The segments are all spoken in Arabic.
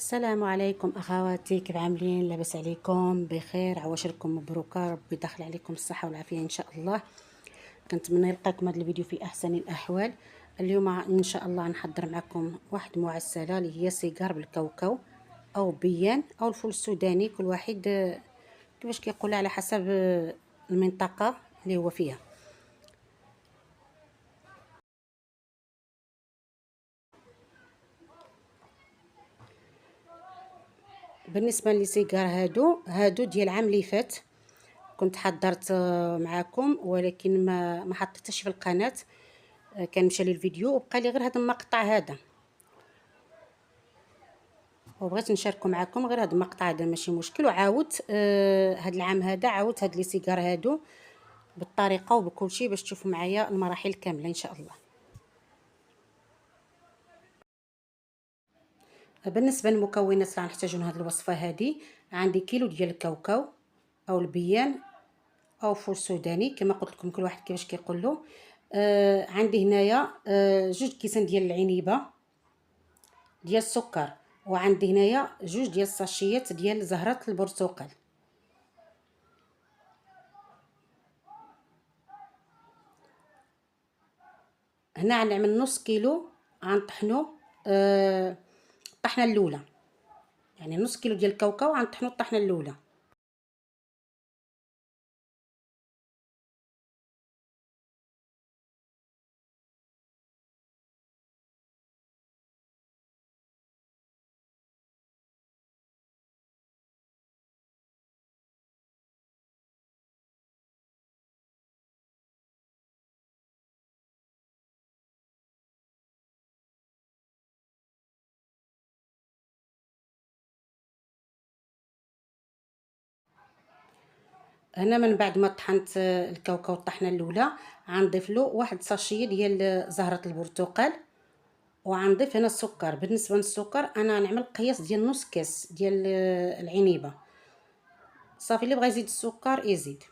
السلام عليكم اخواتي، كيف عاملين؟ لاباس عليكم؟ بخير؟ عواشركم مبروكه، ربي يدخل عليكم الصحه والعافيه ان شاء الله. كنتمنى يلقاكم هذا الفيديو في احسن الاحوال. اليوم ان شاء الله نحضر معكم واحد معسله اللي هي سيجار بالكاوكاو او بيان او الفول السوداني، كل واحد كيفاش كيقول على حسب المنطقه اللي هو فيها. بالنسبه للسيجار هادو ديال العام اللي فات كنت حضرت معاكم، ولكن ما حطيتهش في القناه. كان مشى لي الفيديو وبقى لي غير هذا المقطع هذا، وبغيت نشاركه معكم غير هذا المقطع هذا، ماشي مشكل. وعاودت هذا العام هذا عاودت هاد لي سيجار هادو بالطريقه وبكل شيء باش تشوفوا معايا المراحل كامله ان شاء الله. بالنسبه للمكونات اللي غنحتاجو لهاد الوصفه هذه، عندي كيلو ديال الكاوكاو او البيان او فول سوداني كما قلت لكم، كل واحد كيفاش كيقول له. عندي هنايا جوج كيسان ديال العنيبه ديال السكر، وعندي هنايا جوج ديال الساشيات ديال زهرة البرتقال. هنا غنعمل نص كيلو، غنطحنو الطحنه الاولى، يعني نص كيلو ديال الكاوكاو غنطحنو الطحنه الاولى. هنا من بعد ما طحنت الكاوكاو الطحنه الاولى، غنضيف له واحد ساشيه ديال زهره البرتقال، وغنضيف هنا السكر. بالنسبه للسكر انا غنعمل قياس ديال نص كاس ديال العنيبه. صافي، اللي بغى يزيد السكر يزيد.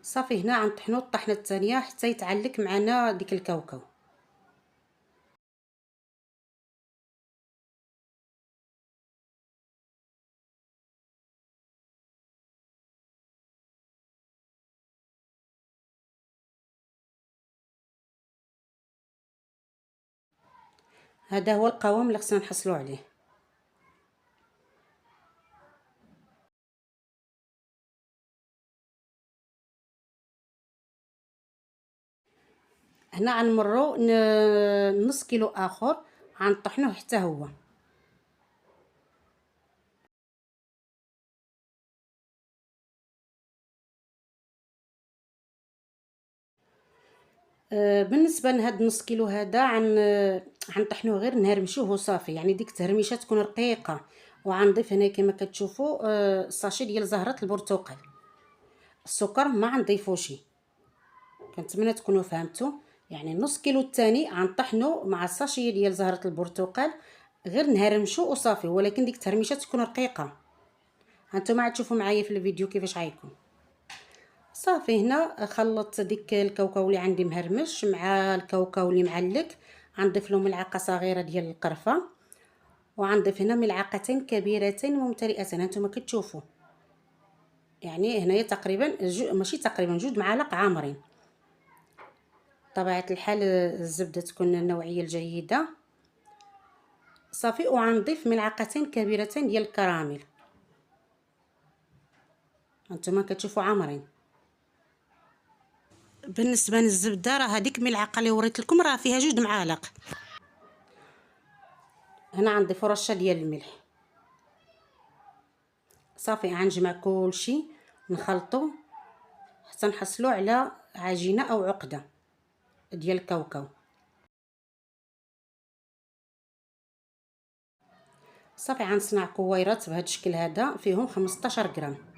صافي، هنا غنطحنوا الطحنه الثانيه حتى يتعلك معنا ديك الكاوكاو. هذا هو القوام اللي خصنا نحصلوا عليه. هنا غنمروا نص كيلو اخر غنطحنوه حتى هو. بالنسبه لهاد نص كيلو هذا غنطحنوه غير نهرمشوه وصافي، يعني ديك التهرميشه تكون رقيقه. وغنضيف هنا كما كتشوفوا الساشي ديال زهره البرتقال. السكر ما غنضيفوش، كنتمنى تكونوا فهمتوا. يعني نص كيلو الثاني غنطحنوا مع الساشي ديال زهره البرتقال، غير نهرمشو وصافي، ولكن ديك التهرميشه تكون رقيقه. هانتوما عتشوفوا معايا في الفيديو كيفاش غيكون. صافي، هنا خلطت ديك الكاوكاو اللي عندي مهرمش مع الكاوكاو اللي معلك. غنضيف له ملعقه صغيره ديال القرفه، وغنضيف هنا ملعقتين كبيرتين ممتلئتين. هانتوما كتشوفوا، يعني هنايا تقريبا ماشي تقريبا 2 معالق عامرين. طبيعه الحال الزبده تكون النوعيه الجيده. صافي، وغنضيف ملعقتين كبيرتين ديال الكراميل. هانتوما كتشوفوا عامرين. بالنسبه للزبده راه هذيك ملعقه اللي وريت لكم راه فيها 2 معالق. هنا غنضيف رشه ديال الملح. صافي، غنجمع كلشي نخلطو حتى نحصلوا على عجينه او عقده ديال الكاوكاو. صافي، غنصنع كويرات بهذا الشكل هذا، فيهم 15 غرام.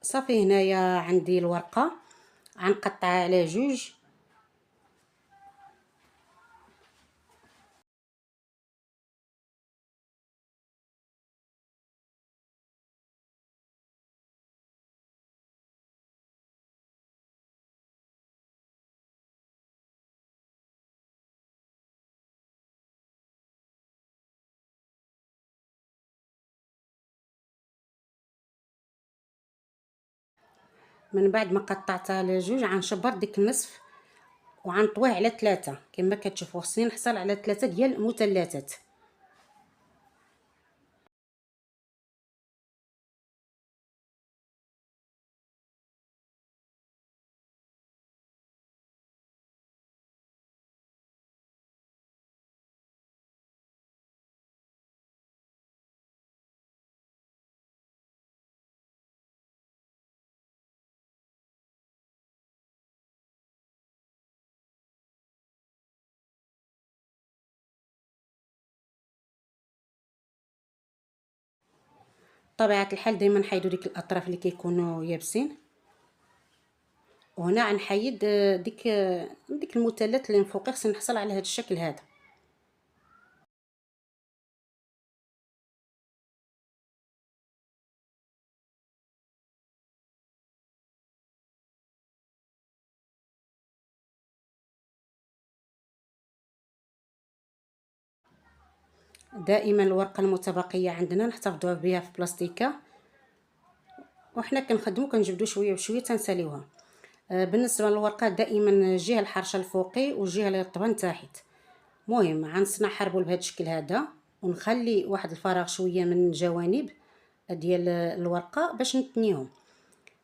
صافي هنايا عندي الورقه، غنقطعها على جوج. من بعد ما قطعتها على جوج غنشبر ديك النصف وغنطويه على ثلاثة كما كتشوفوا. خصني نحصل على ثلاثة ديال المثلثات. طبيعة الحال دائما نحيدو ديك الاطراف اللي كيكونوا يابسين، وهنا غنحيد ديك المثلث اللي من فوق. خصني نحصل على هذا الشكل هذا. دائما الورقه المتبقيه عندنا نحتفظوا بها في بلاستيكه، وحنا كنخدموا كنجبدوا شويه بشويه تنساليوها. بالنسبه للورقه دائما الجهه الحرشه الفوقي والجهه اللي رطبه لتحت. مهم غنصنع حربول بهذا الشكل هذا، ونخلي واحد الفراغ شويه من الجوانب ديال الورقه باش نتنيهم.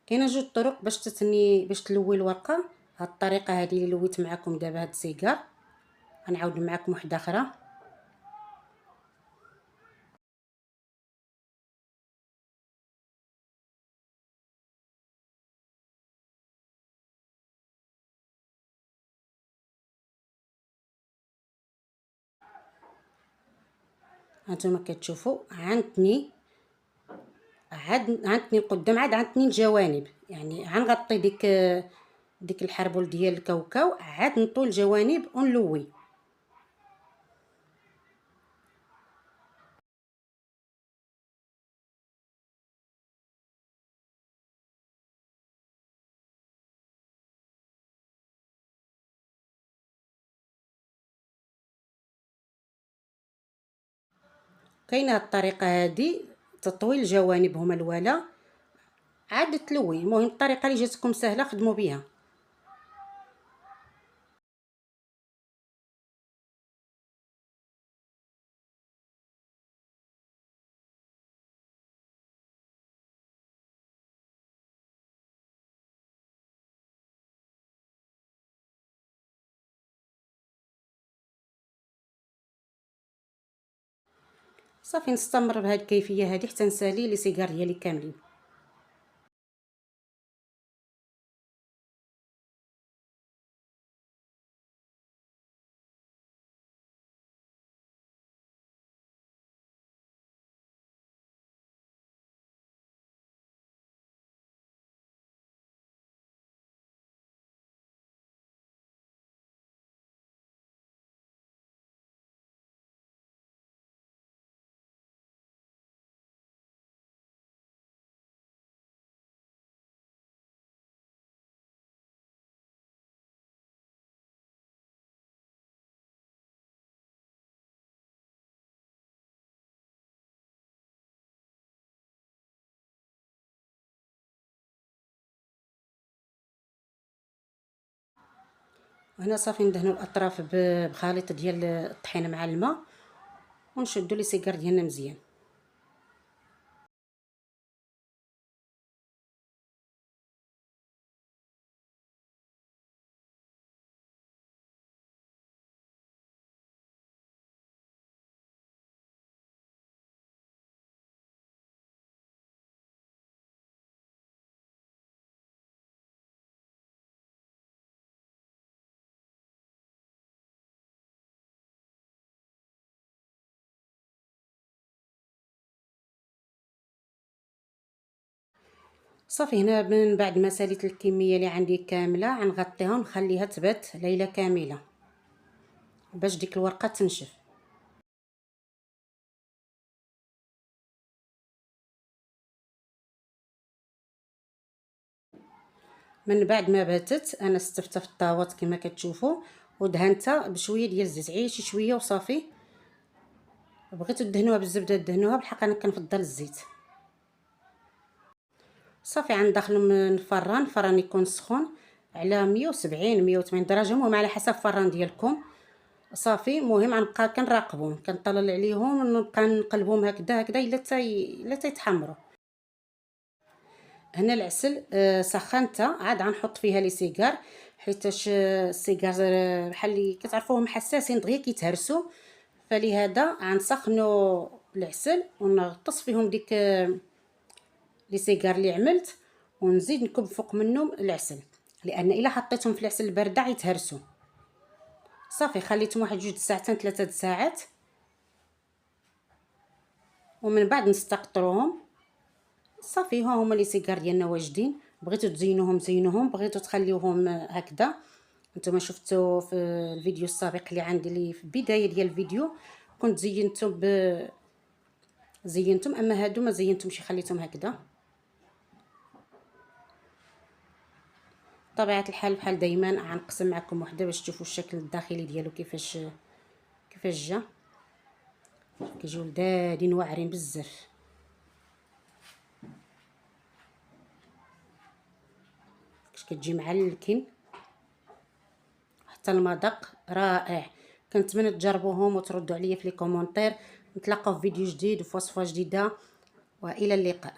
كاينه جوج طرق باش تلوي الورقه. هاد الطريقه هذه اللي لويت معكم دابا هاد السيجار، غنعاود معكم وحده اخرى. هانتوما كتشوفوا عنتني، عنتني القدام، عاد عنتني الجوانب. يعني غنغطي ديك الحربول ديال الكاوكاو، عاد نطول الجوانب ونلوي. كاينه هاد الطريقه هذه تطويل الجوانب هما الوالا، عاد تلوي. المهم الطريقه اللي جاتكم سهله خدموا بها. صافي نستمر بهذه الكيفيه هذه حتى نسالي لي سيجار ديالي كاملين. وهنا صافي ندهنوا الاطراف بخليط ديال الطحين مع الماء، ونشدوا لي سيجار ديالنا مزيان. صافي هنا من بعد ما ساليت الكميه اللي عندي كامله غنغطيها ونخليها تبات ليله كامله باش ديك الورقه تنشف. من بعد ما باتت انا استفت في الطاوات كما كتشوفوا ودهنتها بشويه ديال الزيت، عير شي شويه وصافي. بغيتو دهنوها بالزبده دهنوها، بالحق انا كنفضل الزيت. صافي غندخلو من الفران يكون سخون على 170 180 درجه، المهم على حسب الفران ديالكم. صافي المهم غنبقى كنراقبهم، كنطلل عليهم ونبقى نقلبهم هكذا هكذا الا تيتحمروا. هنا العسل سخنته، عاد غنحط فيها لي سيجار، حيتاش السيجار بحال اللي كتعرفوهم حساسين دغيا كيتهرسوا، فلهذا غنسخنوا العسل ونغطس فيهم ديك لي سيجار اللي عملت، ونزيد نكب فوق منهم العسل، لان الا حطيتهم في العسل البارده غيتهرسوا. صافي خليتهم واحد 2 ساعات 3 ساعات، ومن بعد نستقطروهم. صافي ها هما لي سيجار ديالنا واجدين. بغيتو تزينوهم زينوهم، بغيتو تخليوهم هكذا. نتوما شفتوا في الفيديو السابق اللي عندي اللي في البدايه ديال الفيديو كنت زينتم، اما هادو ما زينتهمش، خليتهم هكذا. طبيعه الحال بحال دائما غنقسم معكم وحده باش تشوفوا الشكل الداخلي ديالو كيفاش جا. كيجيو لذاذين واعرين بزاف. كتجي معلكين حتى المذاق رائع. كنتمنى تجربوهم وتردوا عليا في لي كومونتير. نتلاقاو في فيديو جديد وفي وصفه جديده، والى اللقاء.